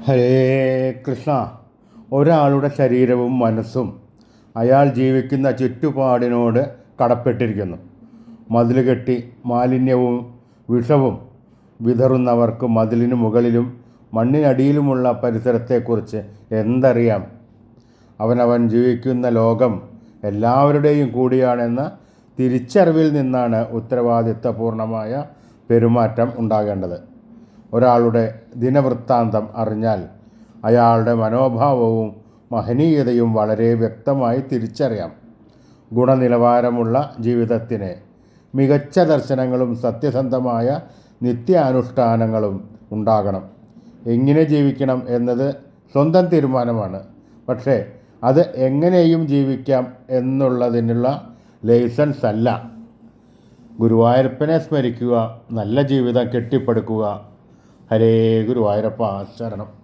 ഹരേ കൃഷ്ണ. ഒരാളുടെ ശരീരവും മനസ്സും അയാൾ ജീവിക്കുന്ന ചുറ്റുപാടിനോട് കടപ്പെട്ടിരിക്കുന്നു. മതിൽ കെട്ടി മാലിന്യവും വിഷവും വിതറുന്നവർക്ക് മതിലിനു മുകളിലും മണ്ണിനടിയിലുമുള്ള പരിസരത്തെക്കുറിച്ച് എന്തറിയാം? അവനവൻ ജീവിക്കുന്ന ലോകം എല്ലാവരുടെയും കൂടിയാണെന്ന തിരിച്ചറിവിൽ നിന്നാണ് ഉത്തരവാദിത്വപൂർണമായ പെരുമാറ്റം ഉണ്ടാകേണ്ടത്. ഒരാളുടെ ദിനവൃത്താന്തം അറിഞ്ഞാൽ അയാളുടെ മനോഭാവവും മഹനീയതയും വളരെ വ്യക്തമായി തിരിച്ചറിയാം. ഗുണനിലവാരമുള്ള ജീവിതത്തിന് മികച്ച ദർശനങ്ങളും സത്യസന്ധമായ നിത്യാനുഷ്ഠാനങ്ങളും ഉണ്ടാകണം. എങ്ങനെ ജീവിക്കണം എന്നത് സ്വന്തം തീരുമാനമാണ്. പക്ഷേ അത് എങ്ങനെയും ജീവിക്കാം എന്നുള്ളതിനുള്ള ലൈസൻസ് അല്ല. ഗുരുവായൂരപ്പനെ സ്മരിക്കുക, നല്ല ജീവിതം കെട്ടിപ്പടുക്കുക. ഹരേ ഗുരുവായൂരപ്പ ശരണം.